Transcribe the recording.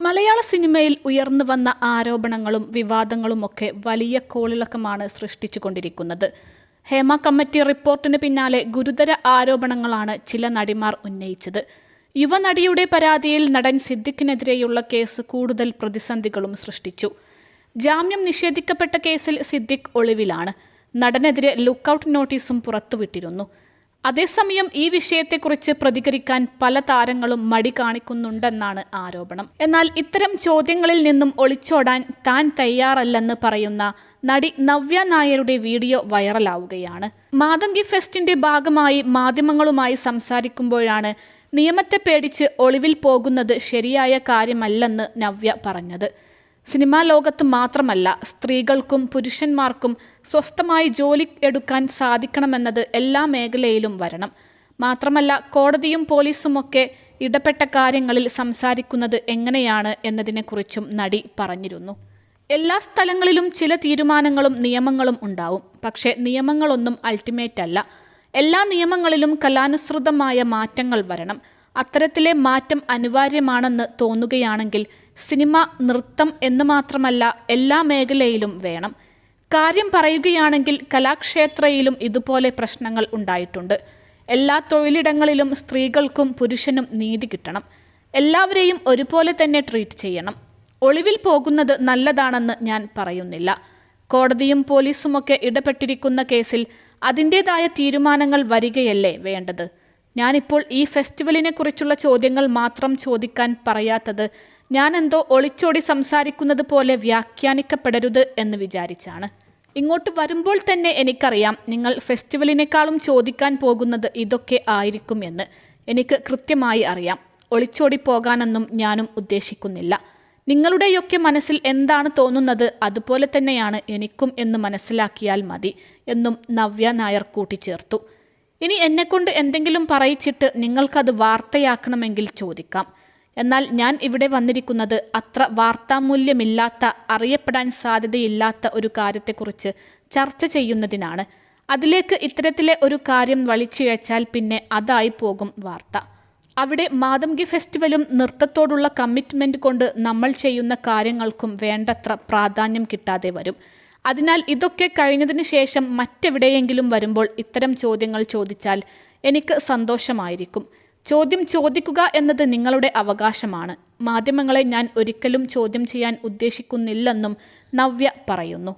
മലയാള സിനിമയിൽ ഉയർന്നു വന്ന ആരോപണങ്ങളും വിവാദങ്ങളുമൊക്കെ വലിയ കോളിളക്കമാണ് സൃഷ്ടിച്ചുകൊണ്ടിരിക്കുന്നത്. ഹേമ കമ്മിറ്റി റിപ്പോർട്ടിന് പിന്നാലെ ഗുരുതര ആരോപണങ്ങളാണ് ചില നടിമാർ ഉന്നയിച്ചത്. യുവനടിയുടെ പരാതിയിൽ നടൻ സിദ്ദിഖിനെതിരെയുള്ള കേസ് കൂടുതൽ പ്രതിസന്ധികളും സൃഷ്ടിച്ചു. ജാമ്യം നിഷേധിക്കപ്പെട്ട കേസിൽ സിദ്ദിഖ് ഒളിവിലാണ്. നടനെതിരെ ലുക്കൌട്ട് നോട്ടീസും പുറത്തുവിട്ടിരുന്നു. അതേസമയം ഈ വിഷയത്തെക്കുറിച്ച് പ്രതികരിക്കാൻ പല താരങ്ങളും മടി കാണിക്കുന്നുണ്ടെന്നാണ് ആരോപണം. എന്നാൽ ഇത്തരം ചോദ്യങ്ങളിൽ നിന്നും ഒളിച്ചോടാൻ താൻ തയ്യാറല്ലെന്ന് പറയുന്ന നടി നവ്യ നായരുടെ വീഡിയോ വൈറലാവുകയാണ്. മാതങ്കി ഫെസ്റ്റിന്റെ ഭാഗമായി മാധ്യമങ്ങളുമായി സംസാരിക്കുമ്പോഴാണ് നിയമത്തെ പേടിച്ച് ഒളിവിൽ പോകുന്നത് ശരിയായ കാര്യമല്ലെന്ന് നവ്യ പറഞ്ഞത്. സിനിമാ ലോകത്ത് മാത്രമല്ല, സ്ത്രീകൾക്കും പുരുഷന്മാർക്കും സ്വസ്ഥമായി ജോലി എടുക്കാൻ സാധിക്കണമെന്നത് എല്ലാ മേഖലയിലും വരണം. മാത്രമല്ല, കോടതിയും പോലീസുമൊക്കെ ഇടപെട്ട കാര്യങ്ങളിൽ സംസാരിക്കുന്നത് എങ്ങനെയാണ് എന്നതിനെക്കുറിച്ചും നടി പറഞ്ഞിരുന്നു. എല്ലാ സ്ഥലങ്ങളിലും ചില തീരുമാനങ്ങളും നിയമങ്ങളും ഉണ്ടാവും. പക്ഷേ നിയമങ്ങളൊന്നും അൾട്ടിമേറ്റ് അല്ല. എല്ലാ നിയമങ്ങളിലും കാലാനുസൃതമായ മാറ്റങ്ങൾ വരണം. അത്തരത്തിലെ മാറ്റം അനിവാര്യമാണെന്ന് തോന്നുകയാണെങ്കിൽ സിനിമ, നൃത്തം എന്ന് മാത്രമല്ല എല്ലാ മേഖലയിലും വേണം. കാര്യം പറയുകയാണെങ്കിൽ കലാക്ഷേത്രയിലും ഇതുപോലെ പ്രശ്നങ്ങൾ ഉണ്ടായിട്ടുണ്ട്. എല്ലാ തൊഴിലിടങ്ങളിലും സ്ത്രീകൾക്കും പുരുഷനും നീതി കിട്ടണം. എല്ലാവരെയും ഒരുപോലെ തന്നെ ട്രീറ്റ് ചെയ്യണം. ഒളിവിൽ പോകുന്നത് നല്ലതാണെന്ന് ഞാൻ പറയുന്നില്ല. കോടതിയും പോലീസുമൊക്കെ ഇടപെട്ടിരിക്കുന്ന കേസിൽ അതിൻ്റേതായ തീരുമാനങ്ങൾ വരികയല്ലേ വേണ്ടത്. ഞാനിപ്പോൾ ഈ ഫെസ്റ്റിവലിനെ കുറിച്ചുള്ള ചോദ്യങ്ങൾ മാത്രം ചോദിക്കാൻ പറയാത്തത് ഞാനെന്തോ ഒളിച്ചോടി സംസാരിക്കുന്നത് പോലെ വ്യാഖ്യാനിക്കപ്പെടരുത് എന്ന് വിചാരിച്ചാണ്. ഇങ്ങോട്ട് വരുമ്പോൾ തന്നെ എനിക്കറിയാം നിങ്ങൾ ഫെസ്റ്റിവലിനേക്കാളും ചോദിക്കാൻ പോകുന്നത് ഇതൊക്കെ ആയിരിക്കും എന്ന്. എനിക്ക് കൃത്യമായി അറിയാം. ഒളിച്ചോടി പോകാനൊന്നും ഞാനും ഉദ്ദേശിക്കുന്നില്ല. നിങ്ങളുടെയൊക്കെ മനസ്സിൽ എന്താണ് തോന്നുന്നത് അതുപോലെ തന്നെയാണ് എനിക്കും എന്ന് മനസ്സിലാക്കിയാൽ മതി എന്നും നവ്യ നായർ കൂട്ടിച്ചേർത്തു. ഇനി എന്നെക്കൊണ്ട് എന്തെങ്കിലും പറയിച്ചിട്ട് നിങ്ങൾക്കത് വാർത്തയാക്കണമെങ്കിൽ ചോദിക്കാം. എന്നാൽ ഞാൻ ഇവിടെ വന്നിരിക്കുന്നത് അത്ര വാർത്താമൂല്യമില്ലാത്ത, അറിയപ്പെടാൻ സാധ്യതയില്ലാത്ത ഒരു കാര്യത്തെക്കുറിച്ച് ചർച്ച ചെയ്യുന്നതിനാണ്. അതിലേക്ക് ഇത്തരത്തിലെ ഒരു കാര്യം വലിച്ചിഴച്ചാൽ പിന്നെ അതായി പോകും വാർത്ത. അവിടെ മാതങ്കി ഫെസ്റ്റിവലും നൃത്തത്തോടുള്ള കമ്മിറ്റ്മെൻറ്റ് കൊണ്ട് നമ്മൾ ചെയ്യുന്ന കാര്യങ്ങൾക്കും വേണ്ടത്ര പ്രാധാന്യം കിട്ടാതെ വരും. അതിനാൽ ഇതൊക്കെ കഴിഞ്ഞതിന് ശേഷം മറ്റെവിടെയെങ്കിലും വരുമ്പോൾ ഇത്തരം ചോദ്യങ്ങൾ ചോദിച്ചാൽ എനിക്ക് സന്തോഷമായിരിക്കും. ചോദ്യം ചോദിക്കുക എന്നത് നിങ്ങളുടെ അവകാശമാണ്. മാധ്യമങ്ങളെ ഞാൻ ഒരിക്കലും ചോദ്യം ചെയ്യാൻ ഉദ്ദേശിക്കുന്നില്ലെന്നും നവ്യ പറയുന്നു.